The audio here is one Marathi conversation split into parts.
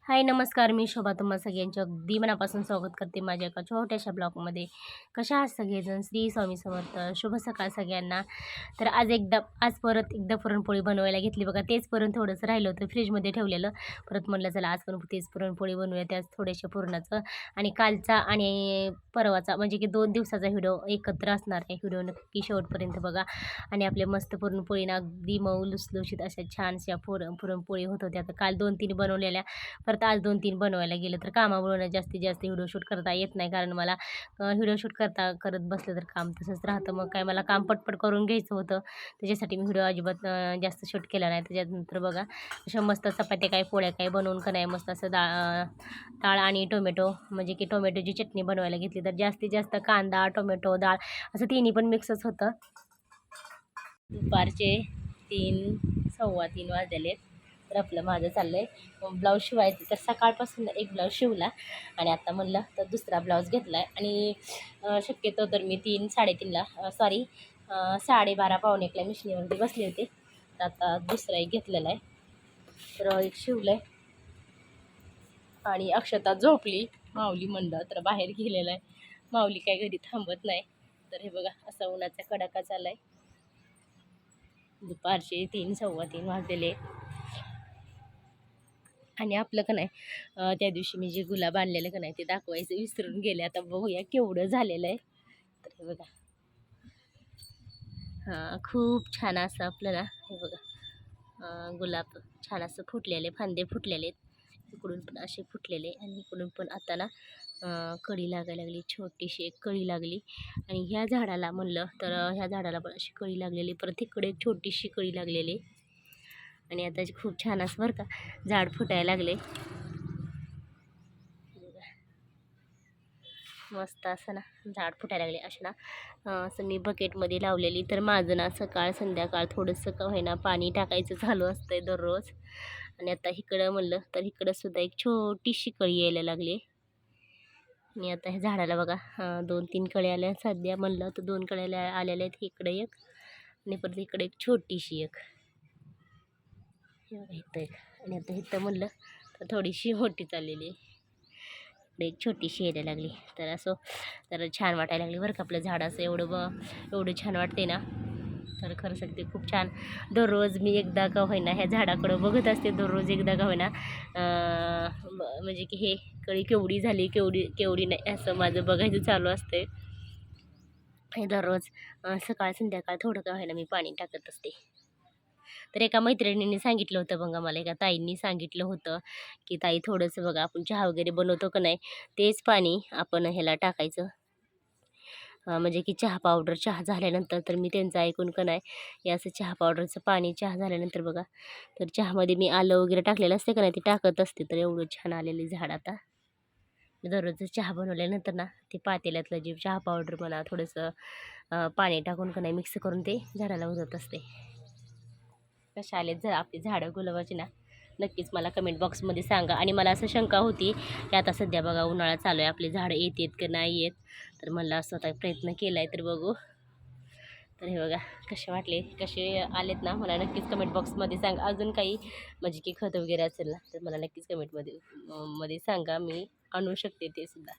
हाय नमस्कार, मी शोभा तुम्हा सगळ्यांचं अगदी मनापासून स्वागत करते माझ्या एका छोट्याशा ब्लॉगमध्ये. कशा आहात सगळेजण? श्री स्वामी समर्थ. शुभ सकाळ सगळ्यांना. तर आज परत एकदा पुरणपोळी बनवायला घेतली बघा. तेच पुरण थोडंसं राहिलं होतं फ्रीजमध्ये ठेवलेलं. परत म्हटलं चला आज पण तेच पुरणपोळी बनवूया, त्याच थोड्याशा पुरणाचं. आणि कालचा आणि परवाचा म्हणजे की 2 दिवसाचा व्हिडिओ एकत्र असणार आहे. व्हिडिओ नक्की शेवटपर्यंत बघा. आणि आपले मस्त पुरणपोळीना अगदी मऊ लुसलुशीत अशा छानशा पुरणपोळी होत होत्या. तर काल 2-3 बनवलेल्या, परत आज 2-3 बनवायला गेलं. तर कामामुळं जास्तीत जास्त व्हिडिओ शूट करता येत नाही, कारण मला व्हिडिओ शूट करत बसलं तर काम तसंच राहतं. मग काय मला काम पटपट करून घ्यायचं होतं, त्याच्यासाठी मी व्हिडिओ अजिबात जास्त शूट केला नाही. त्याच्यानंतर बघा अशा मस्त चपात्या काय पोळ्या काय बनवून का नाही मस्त असं डाळ आणि टोमॅटो, म्हणजे की टोमॅटोची चटणी बनवायला घेतली. तर जास्तीत जास्त कांदा टोमॅटो डाळ असं तिन्ही पण मिक्सच होतं. दुपारचे 3 सव्वा 3 वाजलेले. तर आपलं माझं चाललं आहे ब्लाऊज शिवायचं. तर सकाळपासून एक ब्लाऊज शिवला आणि आता म्हणलं तर दुसरा ब्लाऊज घेतला आहे. आणि शक्यतो तर मी 3-3:30ला 12:30 पावणे एकला मिशनीवरती बसले होते. तर आता दुसरा एक घेतलेला आहे. तर एक शिवलं आहे आणि अक्षता झोपली. माऊली म्हणलं तर बाहेर गेलेलं आहे. माऊली काय घरी थांबत नाही. तर हे बघा असा उन्हाचा कडाका चालला आहे. दुपारचे 3-सव्वा 3 वाजलेले. आणि आपलं का नाही त्या दिवशी मी जे गुलाब आणलेलं का नाही ते दाखवायचं विसरून गेले. आता बघूया केवढं झालेलं आहे. तर हे बघा, हां खूप छान असं आपल्याला हे बघा गुलाब छान असं फुटलेले, फांदे फुटलेले आहेत. इकडून पण असे फुटलेले आणि इकडून पण आता ना कळी लागायला लागली. छोटीशी एक कळी लागली. आणि ह्या झाडाला म्हणलं तर ह्या झाडाला पण अशी कळी लागलेली. परत इकडे एक छोटीशी कळी लागलेली. आणि आता खूप छान असं बरं का झाड फुटायला लागले. मस्त असं ना झाड फुटायला लागले. असे ना असं मी बकेटमध्ये लावलेली. तर माझं ना सकाळ संध्याकाळ थोडंसं का होईना पाणी टाकायचं चालू असतंय दररोज. आणि आता इकडं म्हणलं तर इकडं सुद्धा एक छोटीशी कळी यायला लागली. आणि आता ह्या झाडाला बघा 2-3 कळ्या आल्या सध्या. म्हणलं तर 2 कळ्या आलेल्या आहेत. इकडे एक आणि परत इकडे एक छोटीशी एक, इथं एक. आणि आता इथं म्हणलं तर थोडीशी मोठी चाललेली आहे. एक छोटीशी यायला लागली. तर असं तर छान वाटायला लागली बरं का आपलं झाड. असं एवढं छान वाटते ना. तर खरं सांगते खूप छान. दररोज मी एकदा का होईना ह्या झाडाकडं बघत असते. दररोज एकदा का होईना म्हणजे की हे कळी केवढी झाली केवढी केवढी नाही असं माझं बघायचं चालू असते. हे दररोज सकाळ संध्याकाळ थोडं का होईना मी पाणी टाकत असते. तर एका मैत्रिणीने सांगितलं होतं बघा, मला एका ताईंनी सांगितलं होतं की ताई थोडंसं बघा आपण चहा वगैरे बनवतो का नाही तेच पाणी आपण ह्याला टाकायचं. म्हणजे की चहा पावडर चहा झाल्यानंतर. तर मी त्यांचं ऐकून का नाही हे असं चहा पावडरचं पाणी चहा झाल्यानंतर बघा तर चहामध्ये मी आलं वगैरे टाकलेलं असते का नाही ते टाकत असते. तर एवढं छान आलेलं झाड आता. दररोज चहा बनवल्यानंतर ना ते पातेल्यातलं जे चहा पावडर म्हणा थोडंसं पाणी टाकून का नाही मिक्स करून ते झाडाला उजवत असते. कशा आलेत आपली झाडं गुलाबाची ना, नक्कीच मला कमेंट बॉक्समध्ये सांगा. आणि मला असं शंका होती की आता सध्या बघा उन्हाळा चालू आहे, आपली झाडं येत की नाही येत. तर मला असं आता प्रयत्न केला आहे. तर बघू. तर हे बघा कसे वाटले कसे आलेत ना, मला नक्कीच कमेंट बॉक्समध्ये सांगा. अजून काही म्हणजे की खत वगैरे असेल ना तर मला नक्कीच कमेंटमध्ये सांगा, मी आणू शकते ते सुद्धा.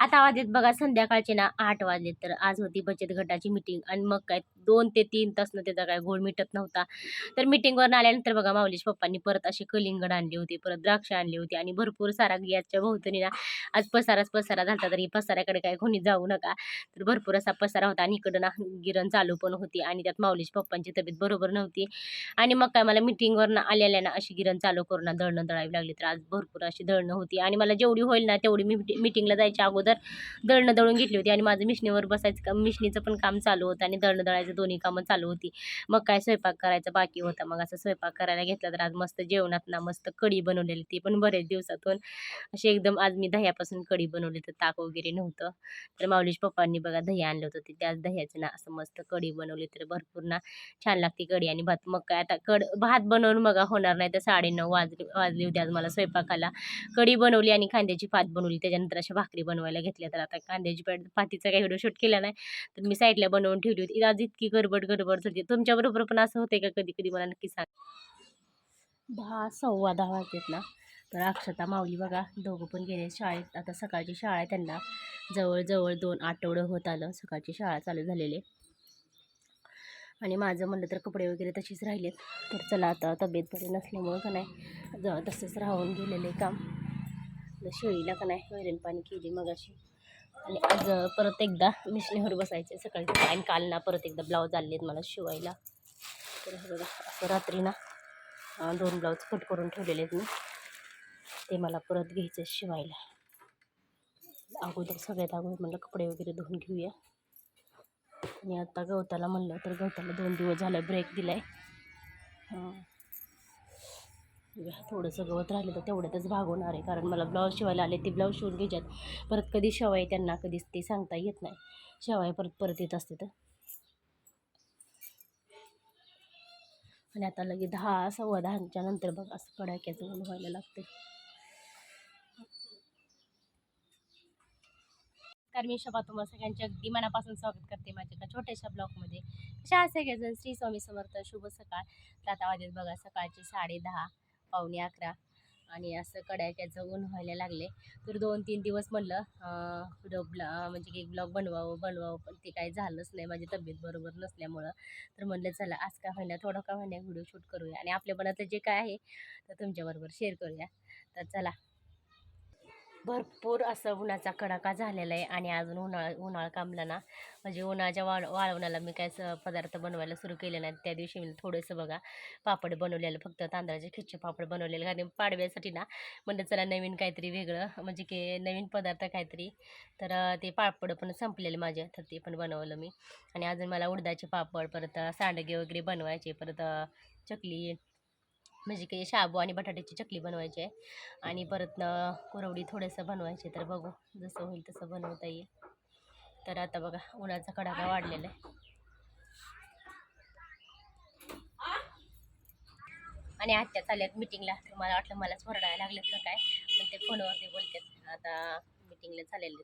आता वाजलेत बघा संध्याकाळचे ना 8 वाजलेत. तर आज होती बचत गटाची मीटिंग आणि मग काय 2 ते 3 तास न त्याचा काय घोळ मिटत नव्हता. तर मीटिंगवरून आल्यानंतर बघा माऊलीच्या पप्पांनी परत असे कलिंगड आणले होते, परत द्राक्ष आणली होती आणि भरपूर सारा गॅसच्या भोवतणी ना आज पसारा झाला. तरी पसाऱ्याकडे काय कोणी जाऊ नका. तर भरपूर असा पसारा होता आणि इकडं ना गिरण चालू पण होती आणि त्यात माऊलीच्या पप्पांची तब्येत बरोबर नव्हती. आणि मग काय मला मीटिंगवरून आलेल्या ना अशी गिरण चालू करून ना दळणं दळावी लागली. तर आज भरपूर अशी दळणं होती आणि मला जेवढी होईल ना तेवढी मी मीटिंगला जायच्या अगोदर दळणं दळून घेतली होती. आणि माझं मिशनीवर बसायचं काम मिशनीचं पण काम चालू होतं आणि दळणं दळायचं दोन्ही कामं चालू होती. मग काय स्वयंपाक करायचा बाकी होता. मग असं स्वयंपाक करायला घेतला. तर आज मस्त जेवणात ना मस्त कढी बनवलेली, ती पण बरेच दिवसातून अशी एकदम. आज मी दह्यापासून कढी बनवली, तर ताक वगैरे नव्हतं. तर माऊलीच्या पप्पांनी बघा दही आणलं होतं, ते त्याच दह्याचं ना असं मस्त कढी बनवली. तर भरपूर ना छान लागते कढी आणि भात. मग काय आता भात बनवून बघा होणार नाही. तर 9:30 वाजली होती आज मला स्वयंपाकाला. कढी बनवली आणि कांद्याची पात बनवली. त्याच्यानंतर अशा भाकरी बनवायला घेतल्या. तर आता कांद्याची पातीचा काही व्हिडिओ शूट केला नाही, तर मी साईडला बनवून ठेवली होती. आज इतकी गडबड झाली. तुमच्याबरोबर पण असं होते का कधी कधी? मला नक्की सांग. 10 सव्वा 10 वाजलेत ना. तर अक्षता माऊली बघा दोघं पण गेले शाळेत. आता सकाळची शाळा आहे त्यांना, जवळजवळ 2 आठवडं होत आलं सकाळची शाळा चालू झालेली. आणि माझं म्हणलं तर कपडे वगैरे तशीच राहिलेत. तर चला आता तब्येत बरी नसल्यामुळं का नाही तसंच राहून गेलेले काम. शेळीला का नाही वैरण पाणी केली मगाशी. आणि आज परत एकदा मिशनीवर बसायचे सकाळी आणि काल ना परत एकदा ब्लाऊज आलेत मला शिवायला. तर हे बघा असं रात्री ना 2 ब्लाऊज कट करून ठेवलेले आहेत मी, ते मला परत घ्यायचं शिवायला. अगोदर सगळ्यात अगोदर म्हणलं कपडे वगैरे धुवून घेऊया. आणि आता गवताला म्हणलं तर गवताला 2 दिवस झालं ब्रेक दिला आहे. थोडंसं गवत राहिलं तर तेवढ्यातच भागवणार आहे, कारण मला ब्लाऊज शिवायला आले ते ब्लाऊज शिवून घ्यायच्यात. परत कधी शिवाय त्यांना कधीच ते सांगता येत नाही, शिवाय परत परत येत असते तर. आणि आता लगे 10 सव्वा 10च्या नंतर बघ असं कडाक्याचं ऊन व्हायला लागते. कारण मी शोभा तुम्हाला सगळ्यांच्या अगदी मनापासून स्वागत करते माझ्या एका छोट्याशा ब्लॉगमध्ये. कशा सगळेजण, श्री स्वामी समर्थ, शुभ सकाळ. तर आता वाजत बघा सकाळचे 10:30 पावणे 11 आणि असं कडाक्याचं ऊन व्हायला लागले. तर 2-3 दिवस म्हणलं म्हणजे की ब्लॉग बनवावं पण ते काही झालंच नाही माझी तब्येत बरोबर नसल्यामुळं. तर म्हणलं चला आज का होईना थोडं का होईना व्हिडिओ शूट करूया आणि आपल्या मनातलं जे काय आहे तर तुमच्याबरोबर शेअर करूया. तर चला, भरपूर असं उन्हाचा कडाका झालेला आहे आणि अजून उन्हाळा कामला ना, म्हणजे उन्हाळ्याच्या वाळवणाला मी काय पदार्थ बनवायला सुरू केले नाहीत. त्या दिवशी मी थोडंसं बघा पापड बनवलेलं, फक्त तांदळाचे खिचे पापड बनवलेले, कारण पाडव्यासाठी ना म्हणलं चला नवीन काहीतरी वेगळं, म्हणजे की नवीन पदार्थ काहीतरी. तर ते पापड पण संपलेले माझे, तर ते पण बनवलं मी. आणि अजून मला उडदाचे पापड, परत सांडगे वगैरे बनवायचे, परत चकली म्हणजे की शाबू आणि बटाट्याची चकली बनवायची आहे. आणि परत कुरवडी थोडंसं बनवायचे, तर बघू जसं होईल तसं बनवता येईल. तर आता बघा उन्हाचा कडाका वाढलेला आहे आणि आत्या चालल्यात मिटिंगला. तर मला वाटलं मलाच ओरडायला लागलेत का काय, पण ते फोनवरती बोलतात. आता मिटिंगला चाललेले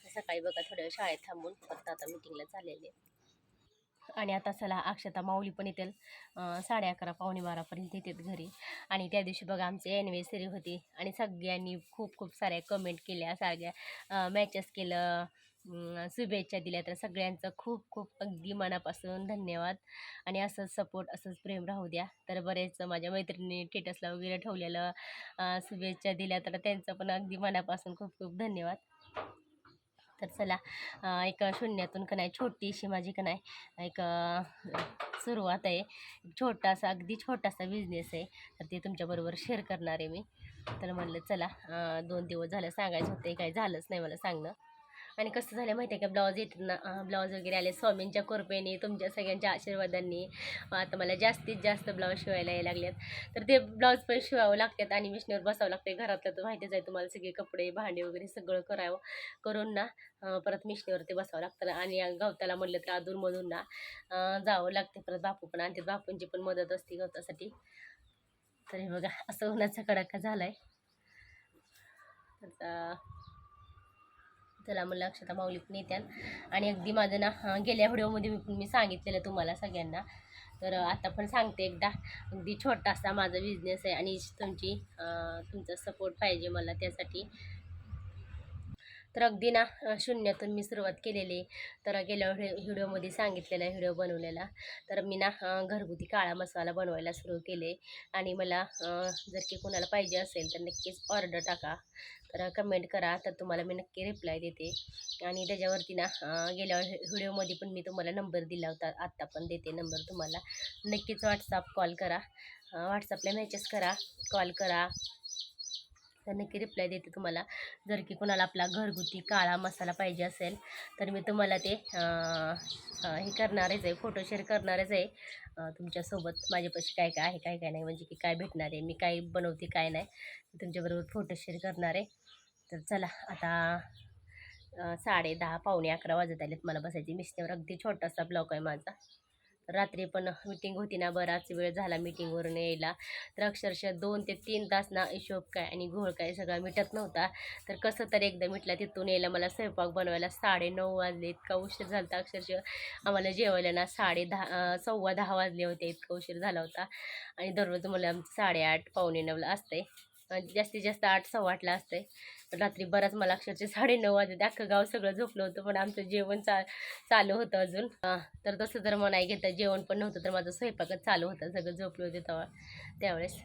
तर सकाळी बघा थोड्या वेळ शाळेत थांबून फक्त आता मिटिंगला चाललेले. आणि आता चला अक्षता माऊली पण येतील 11:30 पावणे 12पर्यंत येतात घरी. आणि त्या दिवशी बघा आमची ॲनिव्हर्सरी होती आणि सगळ्यांनी खूप खूप साऱ्या कमेंट केल्या, सगळ्या मॅचेस केलं, शुभेच्छा दिल्या. तर सगळ्यांचं खूप खूप अगदी मनापासून धन्यवाद. आणि असंच सपोर्ट असंच प्रेम राहू द्या. तर बरेच माझ्या मैत्रिणी स्टेटसला वगैरे ठेवलेलं शुभेच्छा दिल्या, तर त्यांचं पण अगदी मनापासून खूप खूप धन्यवाद. तर चला एक शून्यातून का नाही छोटीशी माझी का नाही एक सुरुवात आहे. छोटासा अगदी छोटासा बिझनेस आहे, तर ते तुमच्याबरोबर शेअर करणार आहे मी. तर म्हणलं चला 2 दिवस झालं सांगायचं होते, काही झालंच नाही मला सांगणं. आणि कसं झालं माहिती आहे का, ब्लाऊज येतात ना, ब्लाऊज वगैरे आले स्वामींच्या कृपेने, तुमच्या सगळ्यांच्या आशीर्वादांनी. आता मला जास्तीत जास्त ब्लाऊज शिवायला यायला लागलेत. तर ते ब्लाऊज पण शिवावं लागतात आणि मिशनीवर बसावं लागते. घरातलं तर माहितीच आहे तुम्हाला, सगळे कपडे भांडे वगैरे सगळं करावं करून ना परत मिशनीवरती बसावं लागतं. आणि गवताला म्हणलं तर अधूनमधून ना जावं लागते. परत बापू पण आणते, बापूंची पण मदत असते गवतासाठी. तर हे बघा असं उन्हाचा कडाका झाला आहे. तर चला म्हणलं अक्षता माऊली पण येत्याल. आणि अगदी माझं ना गेल्या व्हिडिओमध्ये मी सांगितलेलं तुम्हाला सगळ्यांना, तर आता पण सांगते एकदा, अगदी छोटासा माझा बिझनेस आहे आणि तुमचा सपोर्ट पाहिजे मला त्यासाठी. तर अगदी ना शून्यातून मी सुरुवात केलेली. तर गेल्या व्हिडिओमध्ये सांगितलेला व्हिडिओ बनवलेला, तर मी ना घरगुती काळा मसाला बनवायला सुरू केले. आणि मला जर की कोणाला पाहिजे असेल तर नक्कीच ऑर्डर टाका, तर कमेंट करा, तर तुम्हाला मी नक्की रिप्लाय देते. आणि त्याच्यावरती ना गेल्या व्हिडिओमध्ये पण मी तुम्हाला नंबर दिला होता, आत्ता पण देते नंबर तुम्हाला. नक्कीच व्हॉट्सअप कॉल करा, व्हॉट्सअपला मेसेज करा, कॉल करा, तर नक्की रिप्लाय देते तुम्हाला. जर की कोणाला आपला घरगुती काळा मसाला पाहिजे असेल तर मी तुम्हाला ते हे करणारच आहे, फोटो शेअर करणारच आहे तुमच्यासोबत. माझ्यापाशी काय काय आहे काय काय नाही, म्हणजे की काय भेटणार आहे, मी काय बनवते काय नाही, तुमच्याबरोबर फोटो शेअर करणार आहे. तर चला आता 10:30 पावणे 11 वाजत आलेत मला बसायची मिशनीवर. अगदी छोटासा ब्लॉग आहे माझा. रात्री पण मीटिंग होती ना, बराच वेळ झाला मीटिंगवरून यायला. तर अक्षरशः 2 ते 3 तास ना हिशोब काय आणि घोळ काय सगळा मिटत नव्हता. तर कसं तर एकदा मिटला. तिथून यायला मला स्वयंपाक बनवायला 9:30 वाजले. इतका उशीर झाला होता अक्षरशः. आम्हाला जेवायला ना 10:30 10:15 वाजले होते, इतका उशीर झाला होता. आणि दररोज मला आमचं 8:30 पावणे 9ला असते. जास्तीत जास्त 8-8:15ला असते. पण रात्री बराच मला अक्षरशः 9:30 वाजले. अख्खं गाव सगळं झोपलं होतं, पण आमचं जेवण चालू होतं अजून. तर तसं जर म्हणाय घेता जेवण पण नव्हतं, तर माझं स्वयंपाकच चालू होतं. सगळं झोपले होते त्यावेळेस.